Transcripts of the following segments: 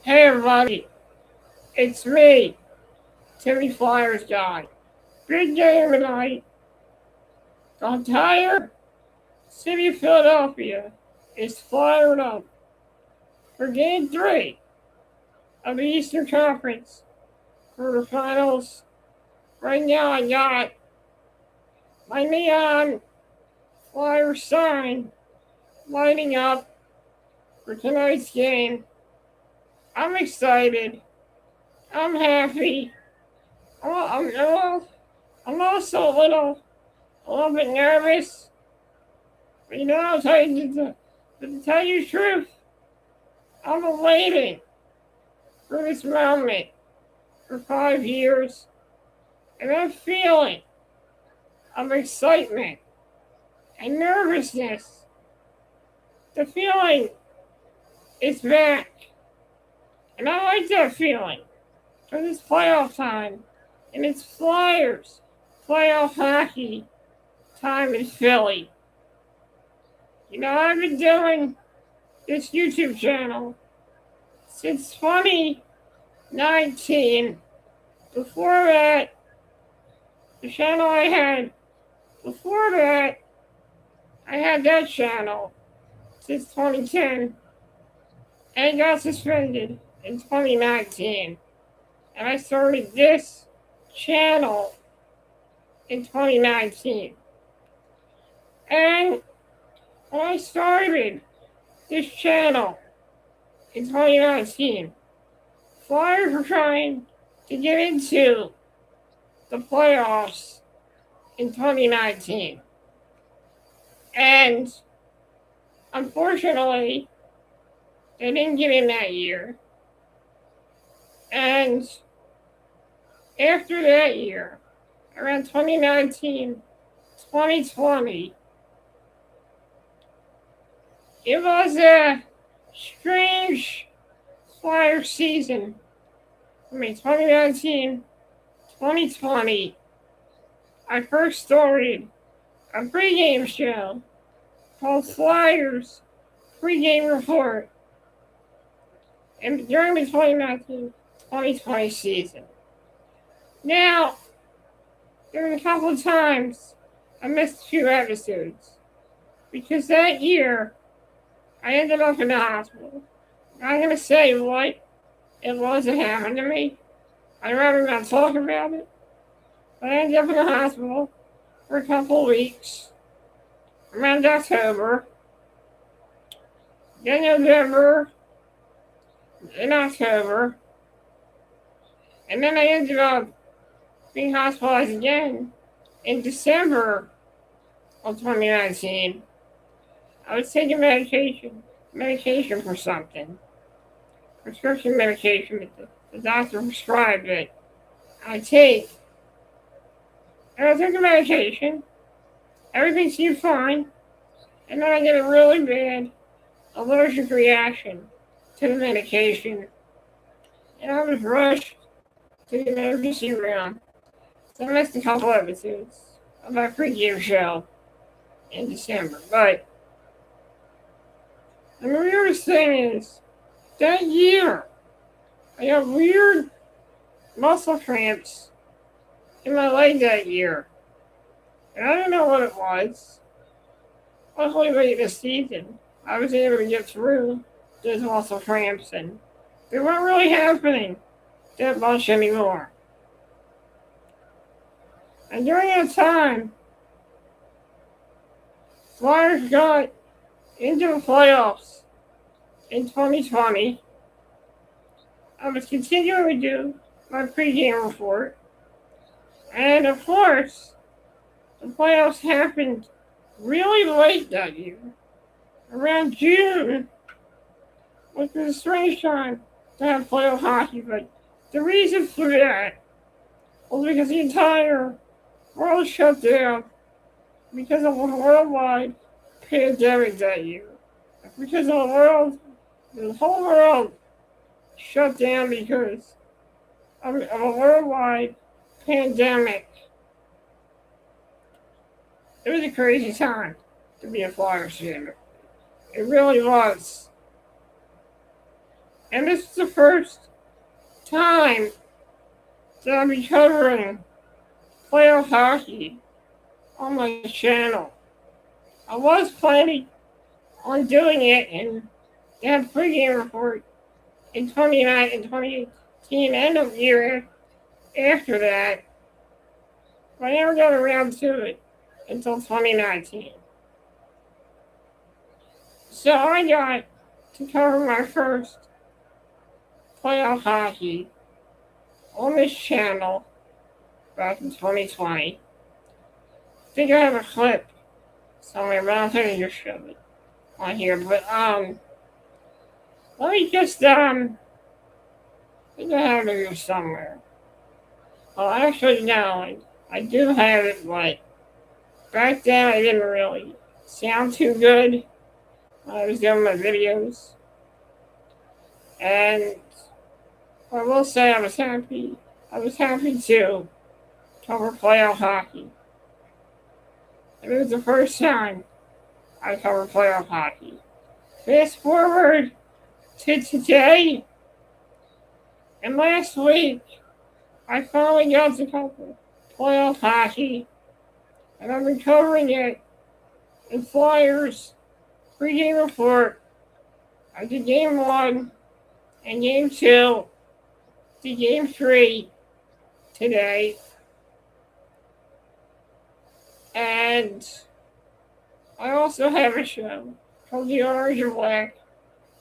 Hey everybody, it's me, Timmy Flyers guy. Big game tonight. The entire city of Philadelphia is fired up for game 3 of the Eastern Conference for the finals. Right now I got my neon Flyer sign lighting up for tonight's game. I'm excited. I'm happy. I'm also a little bit nervous. But I'll tell you to tell you the truth, I've been waiting for this moment for 5 years, and that feeling of excitement and nervousness, the feeling is back. And I like that feeling for this playoff time, and it's Flyers playoff hockey time in Philly. I've been doing this YouTube channel since 2019. Before that, the channel I had before that, I had that channel since 2010, and it got suspended in 2019. And I started this channel in 2019. And when I started this channel in 2019, Flyers were trying to get into the playoffs in 2019. And unfortunately, they didn't get in that year. And after that year, around 2019, 2020, it was a strange Flyer season. 2019, 2020, I first started a pregame show called Flyers Pregame Report and during the 2019-2020 season. Now, there were a couple of times I missed a few episodes because that year I ended up in the hospital. I'm going to say what it was that happened to me. I'd rather not talk about it. But I ended up in the hospital for a couple of weeks around October, then November, in October, and then I ended up being hospitalized again in December of 2019. I was taking medication for something, prescription medication that the doctor prescribed that I take. And I took the medication, everything seemed fine, and then I get a really bad allergic reaction to the medication. And I was rushed to the emergency room. So I missed a couple episodes of my pregame show in December. But the weirdest thing is, that year, I got weird muscle cramps in my leg that year. And I don't know what it was. Luckily, late this season, I was able to get through those muscle cramps, and they weren't really happening that much anymore. And during that time, Flyers got into the playoffs in 2020. I was continuing to do my pregame report. And of course, the playoffs happened really late that year. Around June, which was a strange time to have playoff hockey, but the reason for that was because the entire world shut down because of a worldwide pandemic that year. Because the whole world shut down because of a worldwide pandemic. It was a crazy time to be a Flyers fan. It really was. And this is the first time that I'll be covering playoff hockey on my channel. I was planning on doing it in that pregame report in 2018 and a year after that, but I never got around to it until 2019. So I got to cover my first playoff hockey on this channel back in 2020. I think I have a clip somewhere, but I don't think I just showed it on here. But let me just I think I have it here somewhere. Oh, actually no, I do have it, but back then I didn't really sound too good when I was doing my videos. And I will say I was happy. I was happy to cover playoff hockey. And it was the first time I covered playoff hockey. Fast forward to today, and last week, I finally got to cover playoff hockey, and I've been covering it in Flyers pregame report. I did game 1 and game 2 to game 3 today. And I also have a show called The Orange and Black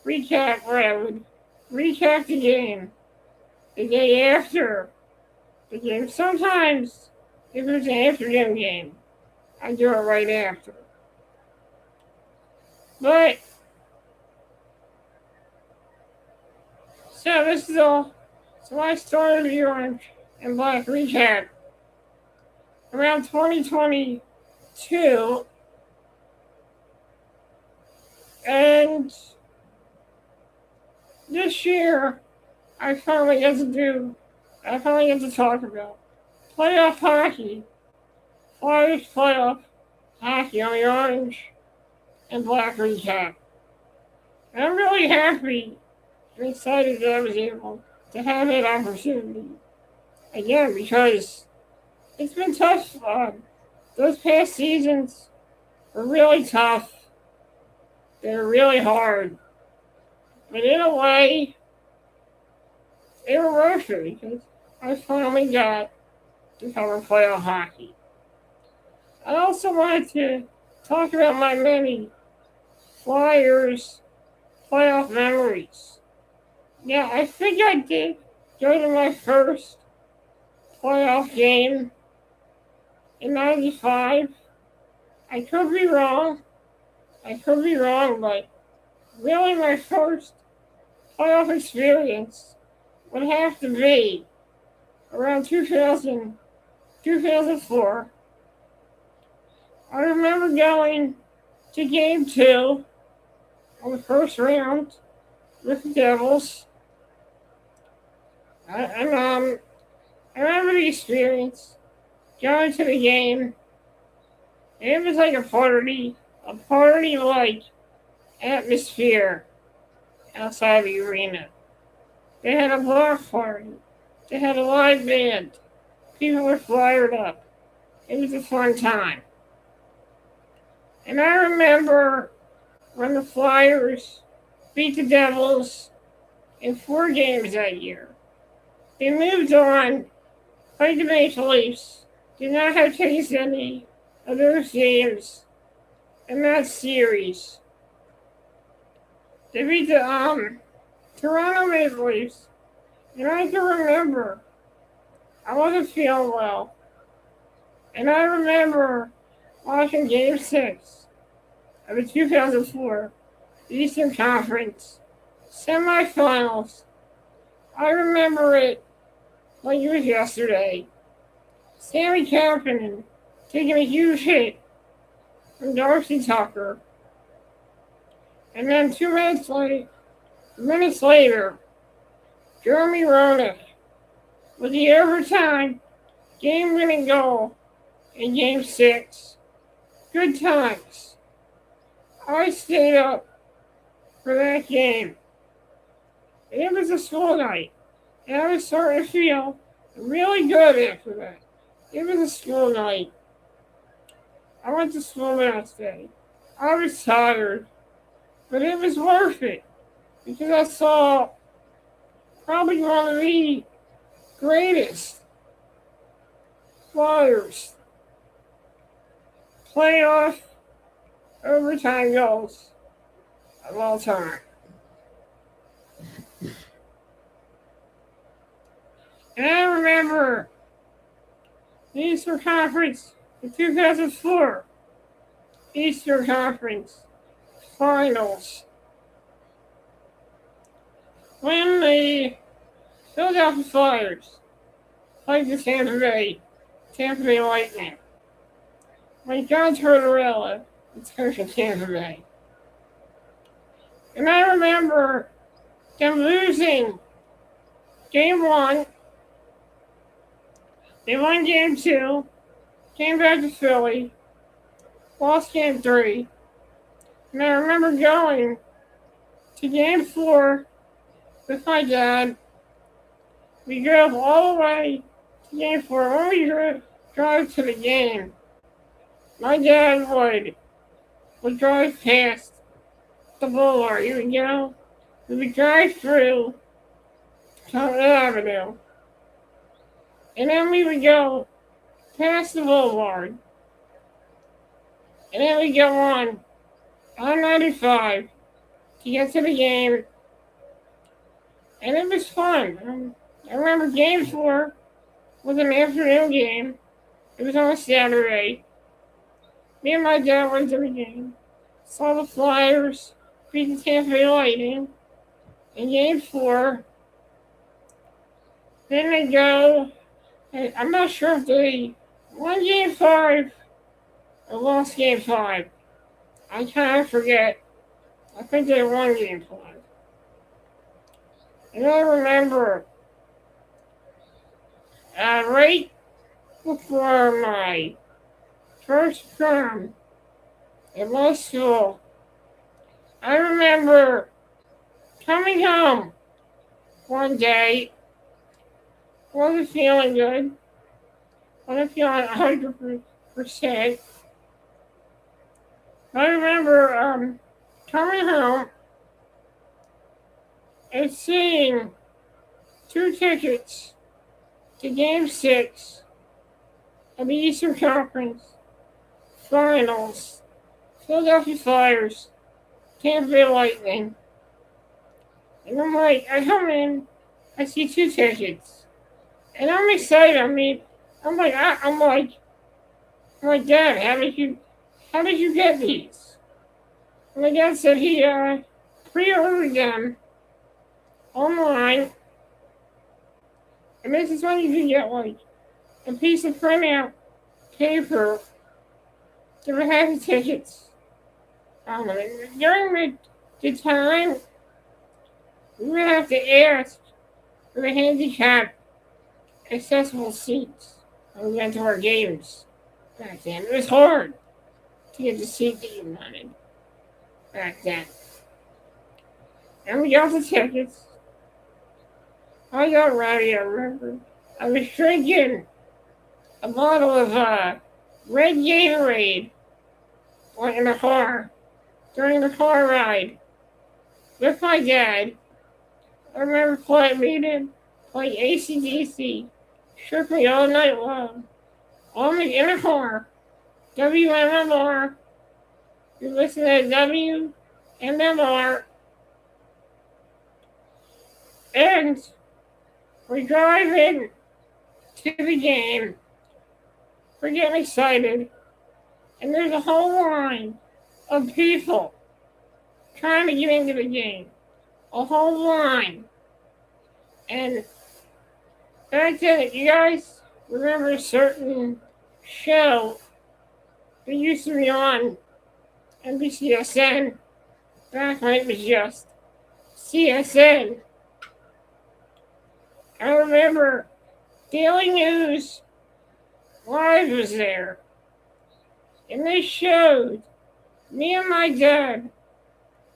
Recap, where I would recap the game the day after the game. Sometimes, if it's an afternoon game, I do it right after. But, so this is all. So I started the Orange and Black Recap around 2022. And this year, I finally get to talk about playoff hockey, Flyers playoff hockey on the Orange and Black Recap. And I'm really happy and excited that I was able to have that opportunity again, because it's been tough. Those past seasons were really tough. They're really hard. But in a way, they were worth it, because I finally got to cover playoff hockey. I also wanted to talk about my many Flyers playoff memories. Yeah, I think I did go to my first playoff game in '95. I could be wrong, but really my first playoff experience would have to be around 2004. I remember going to game 2 on the first round with the Devils. I remember the experience, going to the game. It was like a party-like atmosphere outside the arena. They had a block party. They had a live band. People were fired up. It was a fun time. And I remember when the Flyers beat the Devils in 4 games that year. They moved on, played the Maple Leafs, did not have taste any of those games in that series. They beat the Toronto Maple Leafs, and I can remember I wasn't feeling well. And I remember watching Game 6 of the 2004 Eastern Conference semifinals. I remember it like it was yesterday. Sammy Kapanen taking a huge hit from Darcy Tucker. And then 2 minutes later, Jeremy Roenick with the overtime game-winning goal in Game 6. Good times. I stayed up for that game. And it was a school night. And I was starting to feel really good after that. It was a school night. I went to school the next day. I was tired, but it was worth it because I saw probably one of the greatest Flyers playoff overtime goals of all time. And I remember the Eastern Conference in 2004, Eastern Conference Finals, when the Philadelphia Flyers played the Tampa Bay Lightning. When John Tortorella was coaching Tampa Bay. And I remember them losing game 1. They won game 2, came back to Philly, lost game 3. And I remember going to game 4 with my dad. We drove all the way to game 4. When we drove to the game, my dad would drive past the boulevard. We would drive through Congress Avenue. And then we would go past the boulevard. And then we'd go on I-95 to get to the game. And it was fun. I remember game 4 was an afternoon game. It was on a Saturday. Me and my dad went to the game. Saw the Flyers beat the Tampa Bay Lightning in game 4. Then they go, I'm not sure if they won game 5 or lost game 5. I kind of forget. I think they won game 5. And I remember right before my first term in law school, I remember coming home one day, wasn't feeling good, wasn't feeling 100%. I remember coming home and seeing 2 tickets to Game 6 of the Eastern Conference Finals, Philadelphia Flyers, Tampa Bay Lightning. And I'm like, I come in, I see 2 tickets. And I'm excited. I'm like, Dad, how did you get these? And my dad said he pre-ordered them online. And this is when you can get a piece of printout paper that would have the tickets. During the time, we would have to ask for the handicap accessible seats when we went to our games back then. It was hard to get the seat that you wanted back then. And we got the tickets. I got ready, I remember. I was drinking a bottle of red Gatorade in the car during the car ride with my dad. I remember playing AC/DC, shook me all night long. In the car, WMMR. You listen to WMMR. And we drive in to the game. We're getting excited. And there's a whole line of people trying to get into the game. A whole line. And back then, you guys remember a certain show that used to be on NBCSN back when it was just CSN. I remember Daily News Live was there. And they showed me and my dad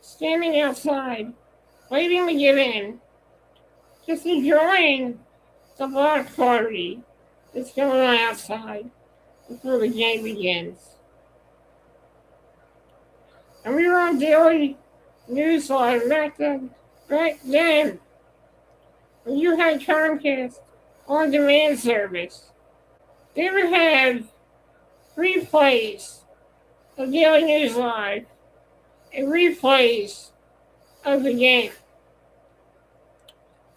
standing outside, waiting to get in just enjoying the block party that's going on outside before the game begins. And we were on daily news live back then. When you had Comcast on demand service, they would have replays of Daily News Live and replays of the game.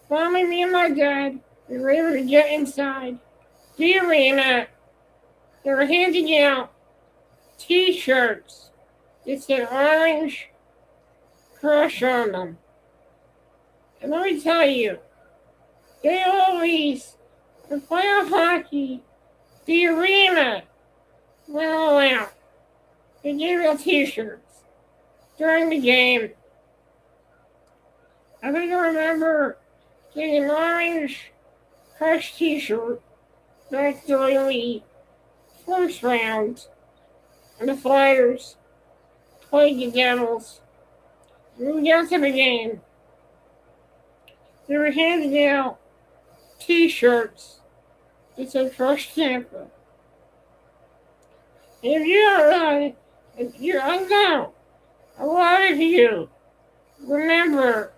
Finally, me and my dad, we were able to get inside the arena. They were handing out t-shirts that said Orange Crush on them. And let me tell you, they always, for playoff hockey, the arena went all out. They gave out t-shirts during the game. I think I remember getting an Orange Crush t-shirt back during the first round, and the Flyers played the Devils. When we got to the game, they were handing out t-shirts that said Crush Tampa. And if you don't know, I know a lot of you remember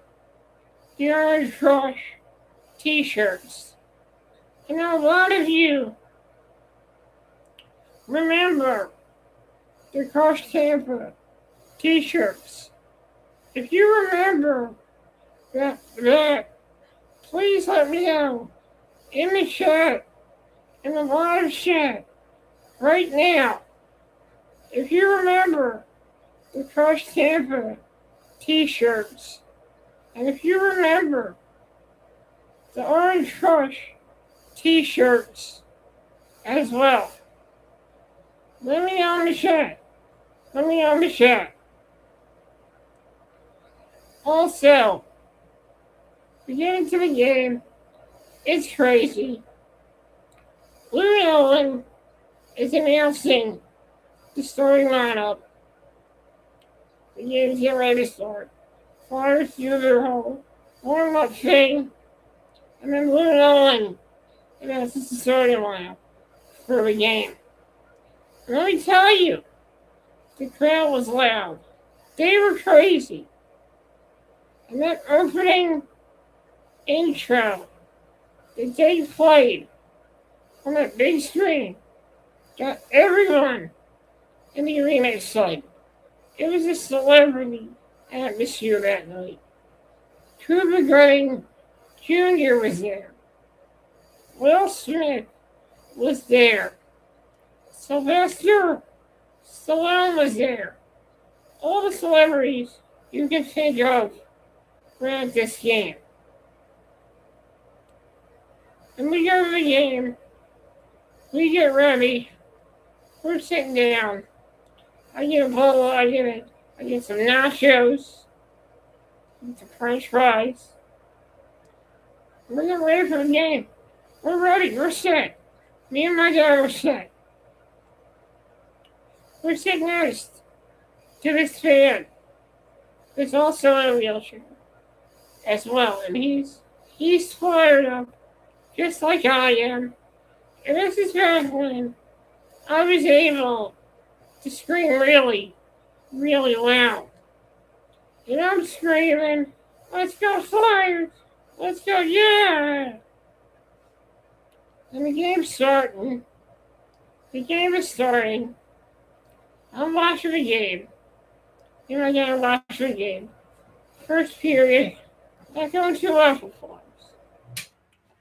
the Orange Crush t-shirts. And a lot of you remember the Crush Tampa t-shirts. If you remember that, please let me know in the chat, in the live chat, right now. If you remember the Crush Tampa t-shirts, and if you remember the Orange Crush t-shirts as well, let me know in the chat. Let me know in the chat. Also, we get into the game. It's crazy. Lou Nolan is announcing the starting lineup. The game's getting ready to start. Flyers do their whole warm-up thing, and then Lou Nolan announces the starting lineup for the game. And let me tell you, the crowd was loud. They were crazy. And that opening intro that they played on that big screen got everyone in the arena excited. It was a celebrity atmosphere that night. Cuba Gooding Jr. was there. Will Smith was there. Sylvester Stallone was there. All the celebrities you can think of were at this game. And we go to the game. We get ready. We're sitting down. I get a bowl. I get some nachos. Get some French fries. We're getting ready for the game. We're ready. We're set. Me and my dad are set. We're sitting next to this fan. There's also in a wheelchair as well, and he's fired up just like I am. And this is back when I was able to scream really, really loud. And I'm screaming, "Let's go Flyers! Let's go, yeah!" And the game's starting. The game is starting. I'm watching the game. You know, I gotta watch the game. First period, not going too well for Flyers.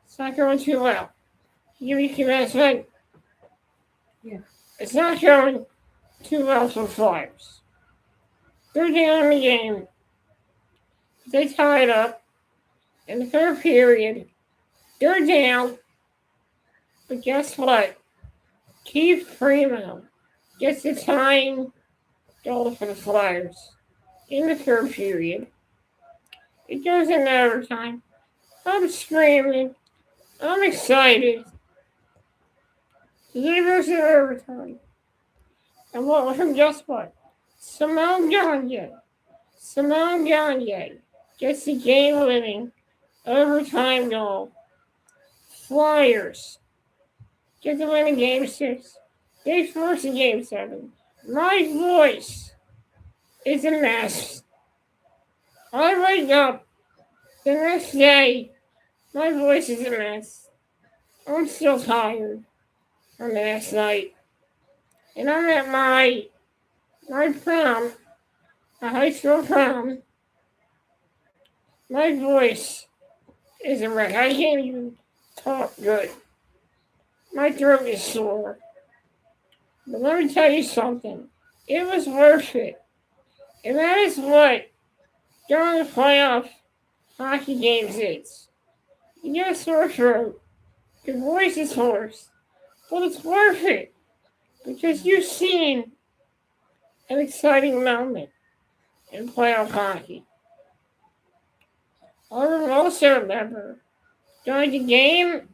It's not going too well. Give me commencement. Yeah. It's not going too well for Flyers. They're down in the game. They tie it up. In the third period, they're down. But guess what? Keith Primo gets the tying goal for the Flyers in the third period. It goes into overtime. I'm screaming. I'm excited. The game goes into overtime. And guess what? Simone Gagne gets the game-winning overtime goal. Flyers get to win in Game 6. They force in Game 7. My voice is a mess. I wake up the next day, my voice is a mess. I'm still tired from the next night. And I'm at my prom, a high school prom. My voice is a wreck. I can't even talk good. My throat is sore. But let me tell you something. It was worth it. And that is what during the playoff hockey games is. You get a sore throat. Your voice is hoarse. But it's worth it. Because you've seen an exciting moment in playoff hockey. I also remember during the game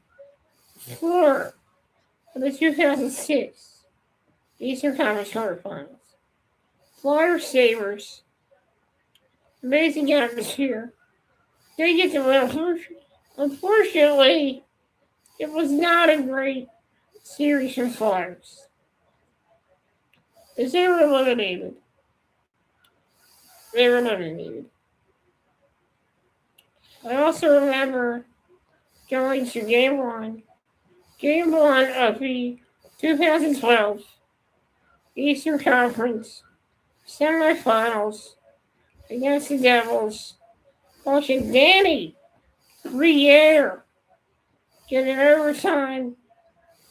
4 of the 2006 Eastern Conference quarterfinals. Flyers Sabres, amazing atmosphere. They get the win. Unfortunately, it was not a great series for Flyers, as they were eliminated. I also remember going to Game 1 of the 2012 Eastern Conference semifinals against the Devils, watching Danny Briere get an overtime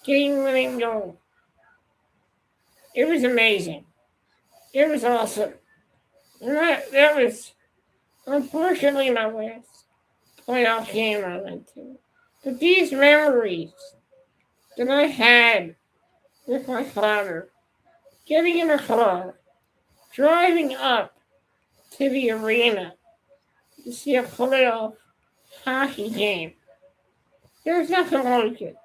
game-winning goal. It was amazing. It was awesome. And that was unfortunately my last playoff game I went to. But these memories that I had with my father, getting in a car, driving up to the arena to see a playoff hockey game, there's nothing like it.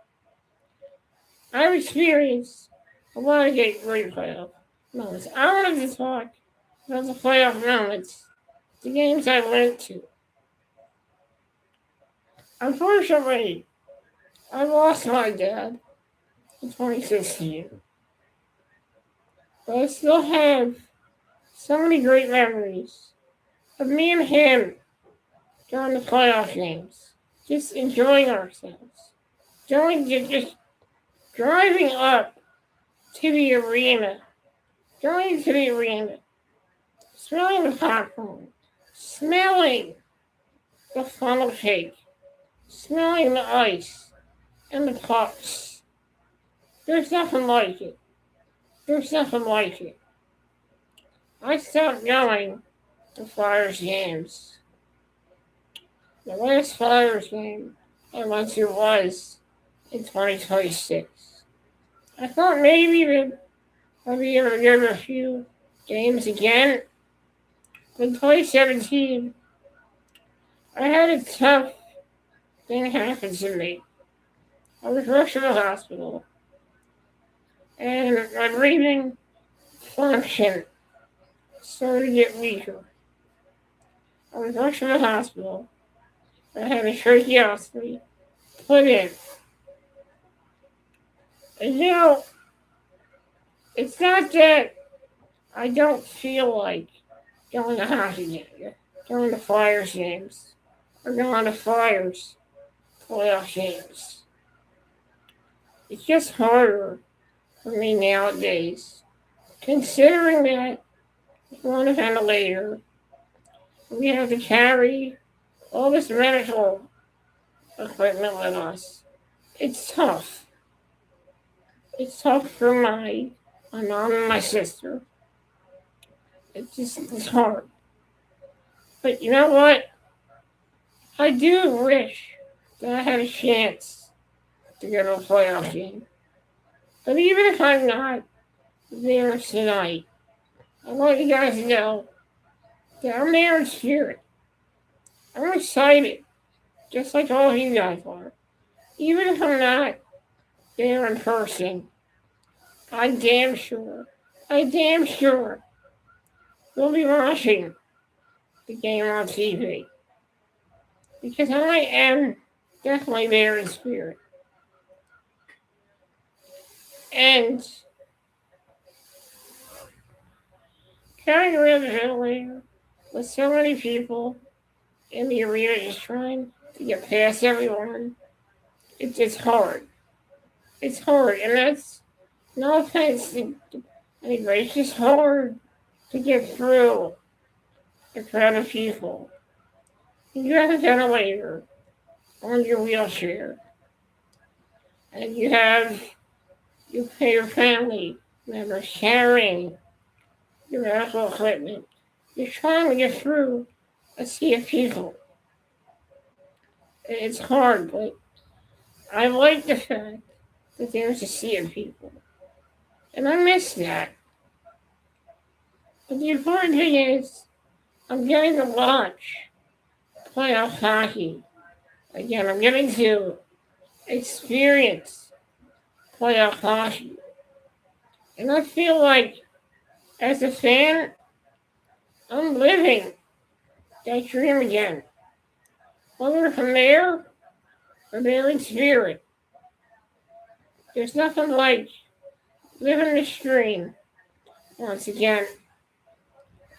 I've experienced a lot of great playoff moments. I wanted to talk about the playoff moments, the games I went to. Unfortunately, I lost my dad in 2016. But I still have so many great memories of me and him during the playoff games, just enjoying ourselves. Just driving up to the arena, smelling the popcorn, smelling the funnel cake, smelling the ice and the pucks. There's nothing like it. I stopped going to Flyers games. The last Flyers game I went to was in 2026. I thought maybe that I'd be able to go to a few games again. But in 2017, I had a tough thing happen to me. I was rushed to the hospital, and my breathing function started to get weaker. I was rushed to the hospital. I had a tracheostomy put in. And it's not that I don't feel like going to hockey games, going to Flyers games, or going to Flyers playoff games. It's just harder for me nowadays, considering that we're on a ventilator, we have to carry all this medical equipment with us. It's tough. It's tough for my mom and my sister. It's hard. But you know what? I do wish that I had a chance to go to a playoff game. But even if I'm not there tonight, I want you guys to know that I'm there in spirit. I'm excited, just like all of you guys are. Even if I'm not there in person, I'm damn sure we'll be watching the game on TV. because I am definitely there in spirit. And carrying around the ventilator with so many people in the arena just trying to get past everyone, it's hard. It's hard, and that's no offense to anybody. It's just hard to get through a crowd of people. You have a ventilator on your wheelchair, and you have your family members carrying your medical equipment. You're trying to get through a sea of people. It's hard, but I like the fact that there's a sea of people. And I miss that. But the important thing is, I'm getting to watch playoff hockey. Again, I'm getting to experience playoff hockey. And I feel like, as a fan, I'm living that dream again. Whether from there or there in spirit. There's nothing like living the dream once again.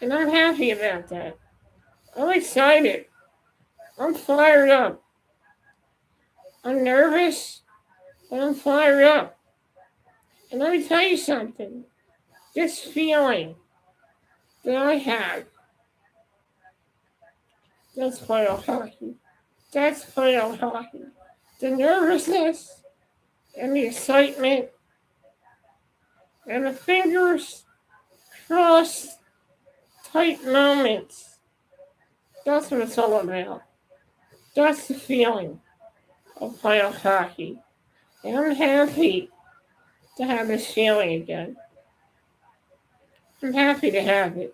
And I'm happy about that. I'm excited. I'm fired up. I'm nervous, but I'm fired up. And let me tell you something. This feeling that I have, that's playoff hockey. That's playoff hockey. The nervousness and the excitement and the fingers crossed tight moments. That's what it's all about. That's the feeling of playoff hockey. And I'm happy to have this feeling again. I'm happy to have it.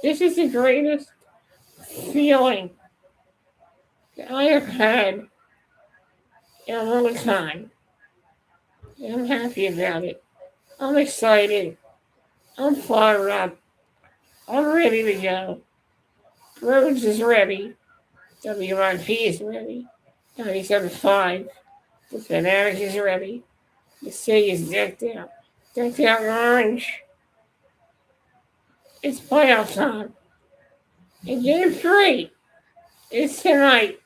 This is the greatest feeling that I have had in a long time. And I'm happy about it. I'm excited. I'm fired up. I'm ready to go. Rhodes is ready. WIP is ready. 97.5. The Fanatics is ready. The city is decked out. Decked out in orange. It's playoff time. And game 3 is tonight.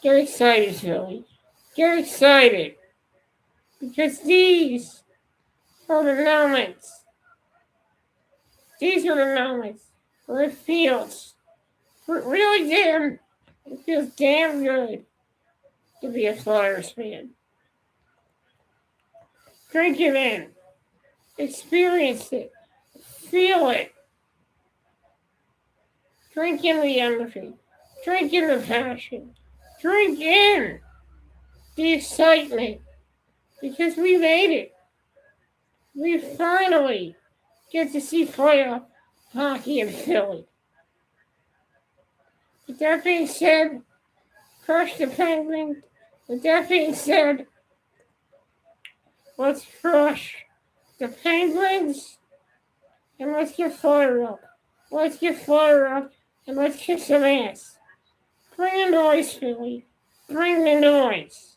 Get excited, Philly. Get excited. Because these are the moments. These are the moments where it feels it feels damn good to be a Flyers fan. Drink it in. Experience it. Feel it. Drink in the empathy. Drink in the passion. Drink in the excitement. Because we made it. We finally get to see playoff hockey in Philly. With that being said, crush the Penguins. With that being said, let's crush the Penguins and let's get fired up. Let's get fired up and let's kick some ass. Bring the noise, Philly. Bring the noise.